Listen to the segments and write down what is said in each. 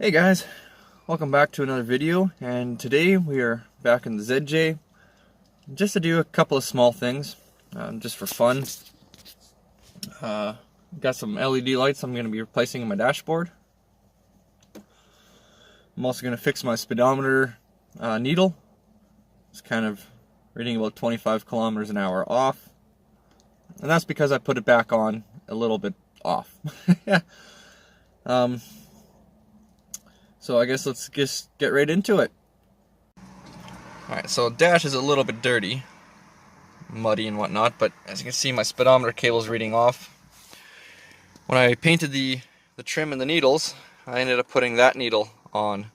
Hey guys, welcome back to another video, and today we are back in the ZJ just to do a couple of small things, just for fun. Got some LED lights I'm going to be replacing in my dashboard. I'm also going to fix my speedometer needle. It's kind of reading about 25 kilometers an hour off, and that's because I put it back on a little bit off. So I guess let's just get right into it. Alright, so dash is a little bit dirty, muddy and whatnot, but as you can see my speedometer cable is reading off. When I painted the trim and the needles, I ended up putting that needle on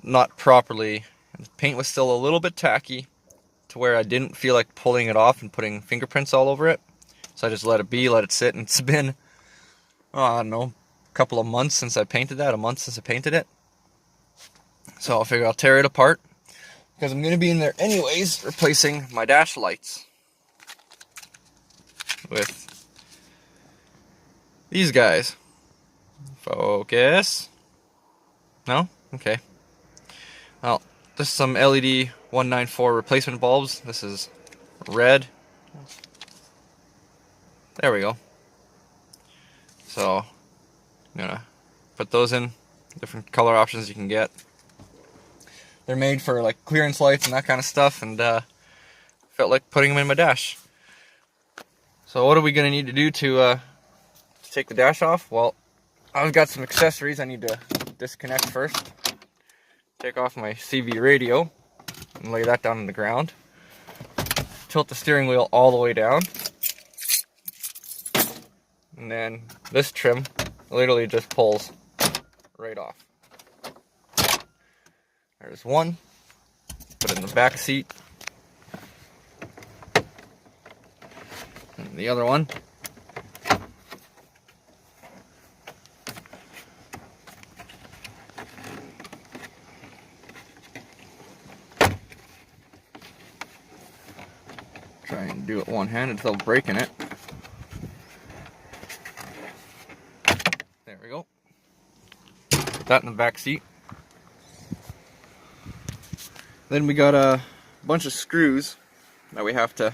not properly. The paint was still a little bit tacky to where I didn't feel like pulling it off and putting fingerprints all over it. So I just let it be, let it sit, and it's been, I don't know, couple of months since I painted that, a month since I painted it. So I'll figure I'll tear it apart because I'm going to be in there anyways replacing my dash lights with these guys. Focus. No? Okay. Well, this is some LED 194 replacement bulbs. This is red. There we go. So I'm gonna put those in, different color options you can get. They're made for like clearance lights and that kind of stuff, and felt like putting them in my dash. So what are we gonna need to do to take the dash off? Well, I've got some accessories I need to disconnect first. Take off my CV radio and lay that down on the ground. Tilt the steering wheel all the way down. And then this trim literally just pulls right off. There's one. Put it in the back seat. And the other one. Try and do it one-handed without breaking it. There we go. Put that in the back seat. Then we got a bunch of screws that we have to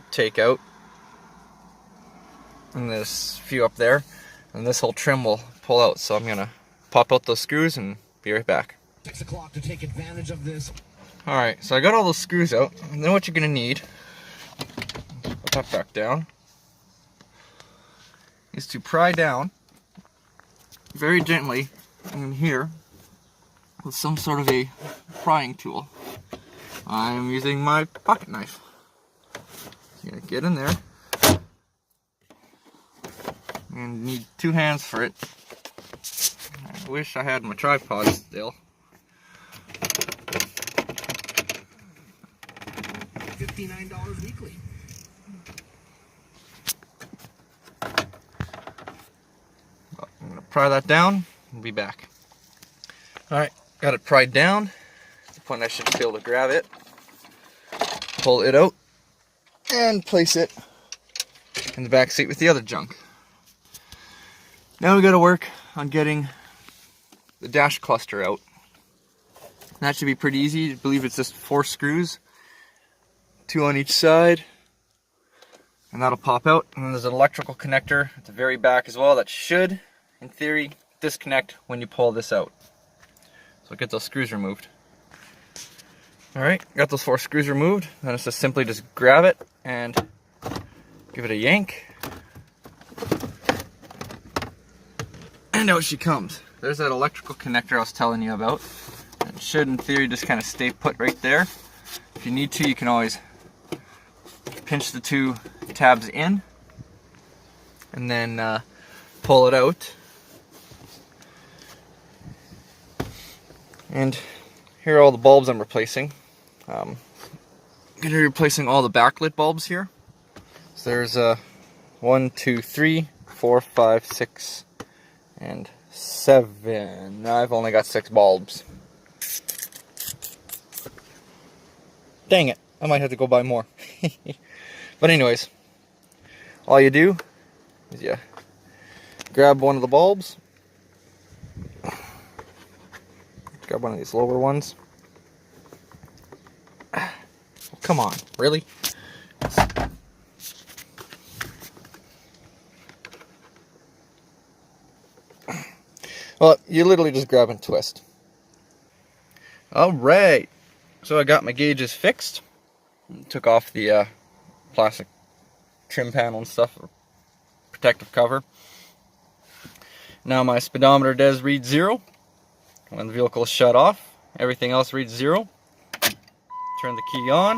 take out. And there's a few up there. And this whole trim will pull out. So I'm going to pop out those screws and be right back. 6 o'clock to take advantage of this. Alright, so I got all those screws out. And then what you're going to need, put that back down, is to pry down very gently in here with some sort of a prying tool. I'm using my pocket knife. You're gonna get in there and need 2 hands for it. I wish I had my tripod still. $59 weekly. I'm going to pry that down and be back. Alright, got it pried down. At the point I should be able to grab it, pull it out, and place it in the back seat with the other junk. Now we got to work on getting the dash cluster out. That should be pretty easy. I believe it's just 4 screws, 2 on each side, and that'll pop out. And then there's an electrical connector at the very back as well that should, in theory, disconnect when you pull this out. So get those screws removed. Alright, got those 4 screws removed. Then it's just simply just grab it and give it a yank. And out she comes. There's that electrical connector I was telling you about. It should, in theory, just kind of stay put right there. If you need to, you can always pinch the 2 tabs in and then pull it out. And here are all the bulbs I'm replacing. I'm going to be replacing all the backlit bulbs here. So there's 1, 2, 3, 4, 5, 6, and 7. I've only got 6 bulbs. Dang it, I might have to go buy more. But anyways, all you do is you grab one of the bulbs. Grab one of these lower ones. Oh, come on, really? Well, you literally just grab and twist. Alright, so I got my gauges fixed. Took off the plastic trim panel and stuff, or protective cover. Now my speedometer does read 0 when the vehicle is shut off. Everything else reads 0. Turn the key on.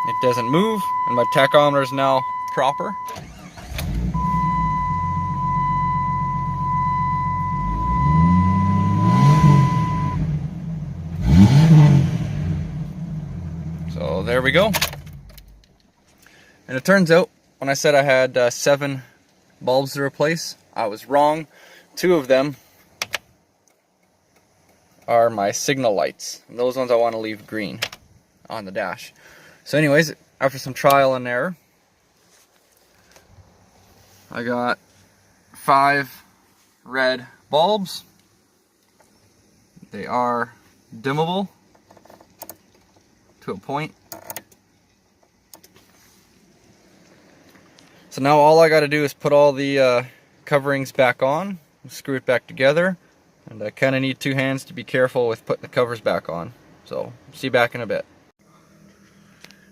It doesn't move, and my tachometer is now proper. So there we go. And it turns out, when I said I had 7 bulbs to replace, I was wrong. 2 of them are my signal lights. And those ones I want to leave green on the dash. So anyways, after some trial and error, I got 5 red bulbs. They are dimmable to a point. So now all I got to do is put all the coverings back on, screw it back together, and I kind of need 2 hands to be careful with putting the covers back on. So see you back in a bit.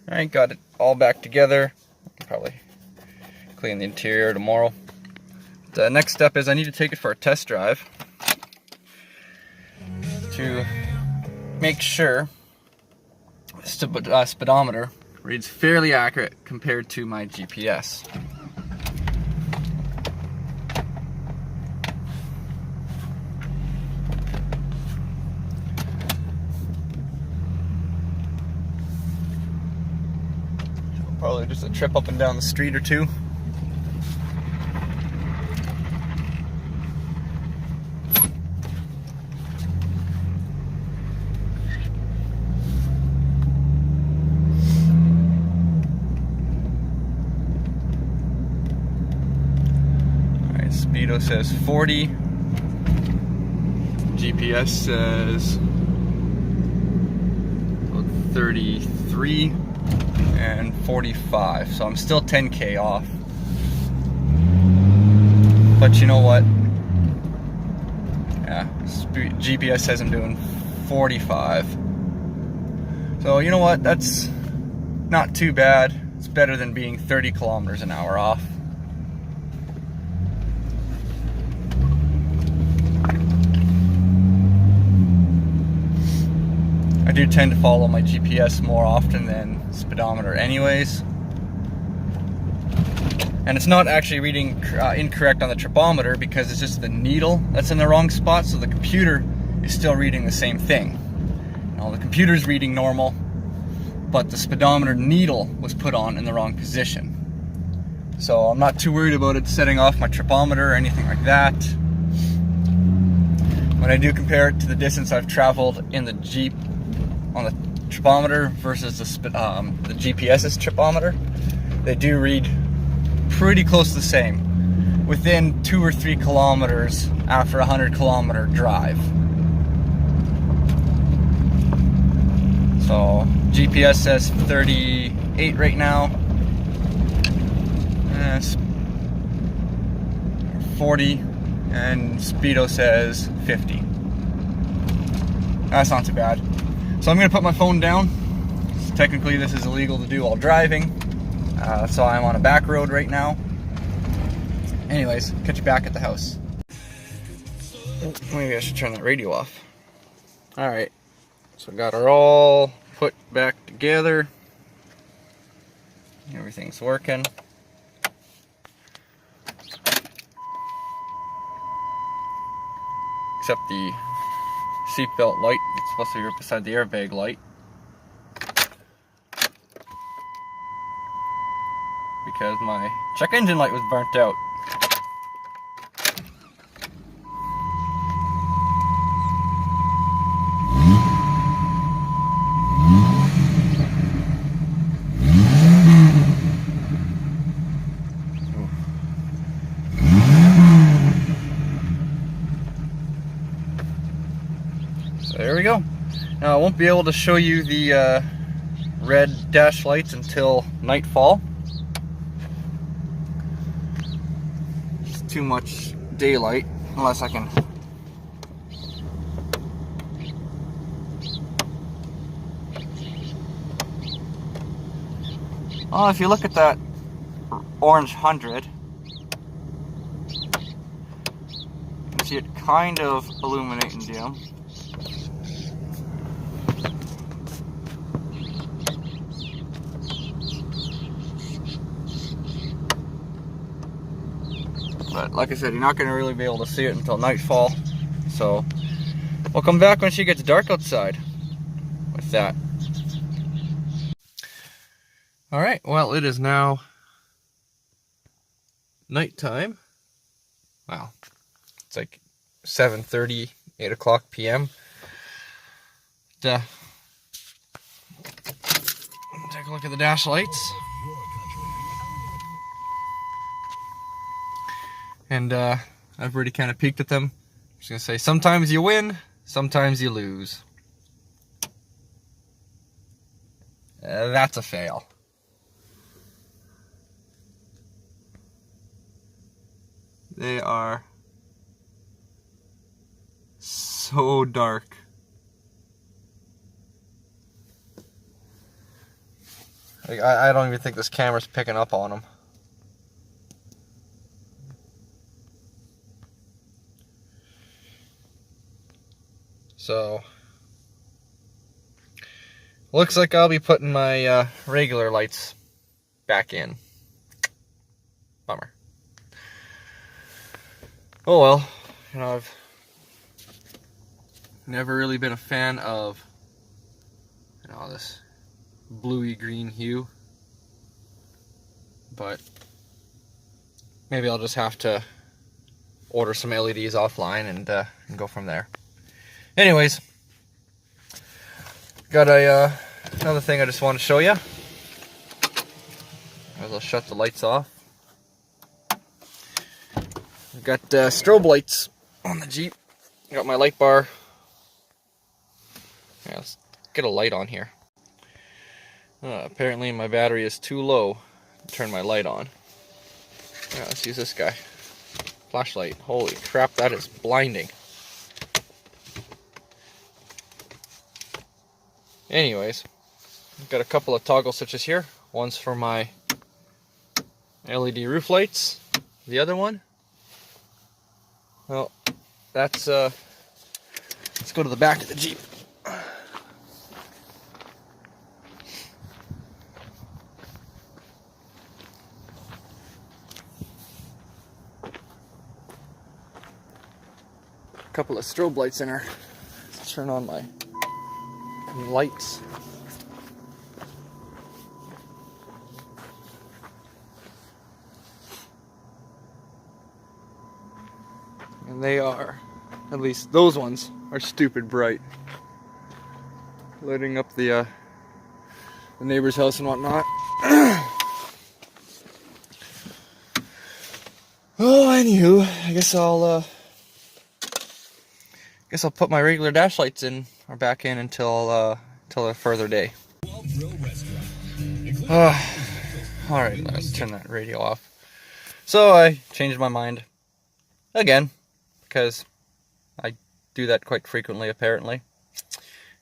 Alright, got it all back together. Probably clean the interior tomorrow. The next step is I need to take it for a test drive to make sure the speedometer reads fairly accurate compared to my GPS. Probably just a trip up and down the street or 2. Alright, Speedo says 40. GPS says 33. And 45, so I'm still 10k off. But you know what? Yeah, GPS says I'm doing 45. So you know what? That's not too bad. It's better than being 30 kilometers an hour off. I do tend to follow my GPS more often than speedometer anyways. And it's not actually reading incorrect on the tripometer because it's just the needle that's in the wrong spot, so the computer is still reading the same thing. Now the computer's reading normal, but the speedometer needle was put on in the wrong position. So I'm not too worried about it setting off my tripometer or anything like that. When I do compare it to the distance I've traveled in the Jeep on the tripometer versus the GPS's tripometer, they do read pretty close to the same, within 2 or 3 kilometers after a 100-kilometer drive. So GPS says 38 right now. 40, and Speedo says 50. That's not too bad. So I'm going to put my phone down. Technically this is illegal to do while driving, so I'm on a back road right now. Anyways, catch you back at the house. Maybe I should turn that radio off. Alright, so got her all put back together. Everything's working. Except the seatbelt light. It's supposed to be right beside the airbag light. Because my check engine light was burnt out. there we go. Now I won't be able to show you the red dash lights until nightfall. It's too much daylight, unless I can. Oh, if you look at that orange 100, you can see it kind of illuminating dim. But like I said, you're not going to really be able to see it until nightfall. So we'll come back when she gets dark outside with that. Alright, well, it is now nighttime. Wow. It's like 7:30, 8 o'clock p.m. Take a look at the dash lights. And I've already kind of peeked at them. I'm just going to say, sometimes you win, sometimes you lose. That's a fail. They are so dark. Like, I don't even think this camera's picking up on them. So, looks like I'll be putting my regular lights back in. Bummer. Oh well, you know, I've never really been a fan of, you know, this bluey green hue, but maybe I'll just have to order some LEDs offline and go from there. Anyways, got another thing I just want to show you. I'll shut the lights off. I've got strobe lights on the Jeep. Got my light bar. Yeah, let's get a light on here. Apparently my battery is too low to turn my light on. Yeah, let's use this guy. Flashlight. Holy crap, that is blinding. Anyways, I've got a couple of toggle switches here. One's for my LED roof lights. The other one, well, that's let's go to the back of the Jeep. A couple of strobe lights in her. Let's turn on my lights. And they are, at least those ones, are stupid bright. Lighting up the neighbor's house and whatnot. Oh, anywho, I guess I'll put my regular dash lights in or back in until a further day. Alright, let's turn that radio off. So I changed my mind again, because I do that quite frequently apparently.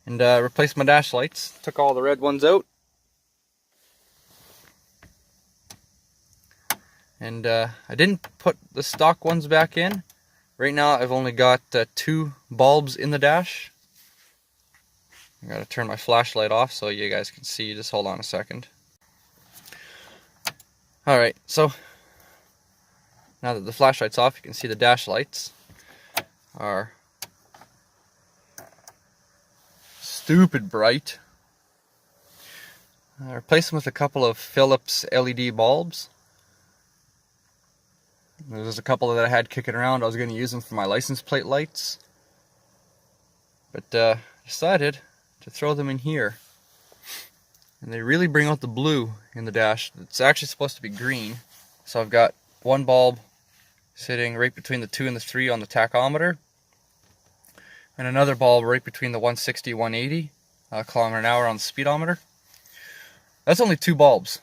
And replaced my dash lights. Took all the red ones out. And I didn't put the stock ones back in. Right now I've only got 2 bulbs in the dash. I gotta turn my flashlight off so you guys can see. Just hold on a second. Alright, so now that the flashlight's off, you can see the dash lights are stupid bright. I replaced them with a couple of Philips LED bulbs. There's a couple that I had kicking around. I was going to use them for my license plate lights, but decided to throw them in here. And they really bring out the blue in the dash. It's actually supposed to be green. So I've got one bulb sitting right between the 2 and the 3 on the tachometer. and another bulb right between the 160 180 kilometer an hour on the speedometer. That's only 2 bulbs,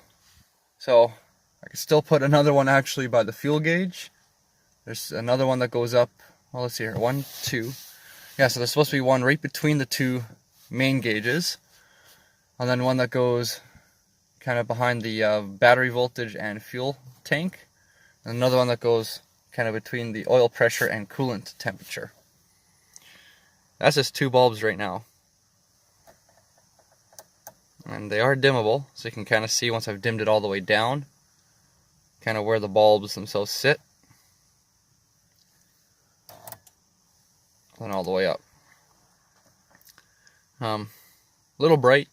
so I can still put another one actually by the fuel gauge. There's another one that goes up, well, let's see here, 1, 2. Yeah, so there's supposed to be one right between the 2 main gauges, and then one that goes kind of behind the battery voltage and fuel tank, and another one that goes kind of between the oil pressure and coolant temperature. That's just 2 bulbs right now. And they are dimmable, so you can kind of see once I've dimmed it all the way down, kind of where the bulbs themselves sit. And all the way up. Little bright.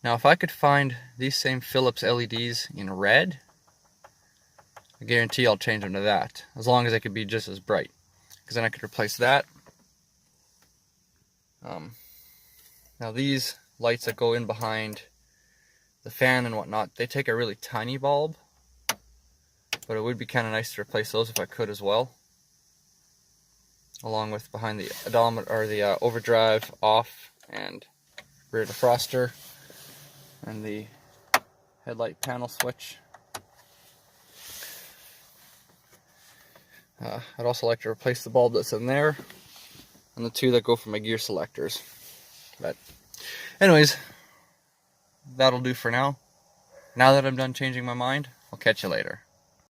Now if I could find these same Philips LEDs in red, I guarantee I'll change them to that, as long as they could be just as bright, because then I could replace that. Now these lights that go in behind the fan and whatnot, they take a really tiny bulb, but it would be kind of nice to replace those if I could as well, along with behind the odometer, or the overdrive, off, and rear defroster, and the headlight panel switch. I'd also like to replace the bulb that's in there, and the 2 that go for my gear selectors. But anyways, that'll do for now. Now that I'm done changing my mind, I'll catch you later.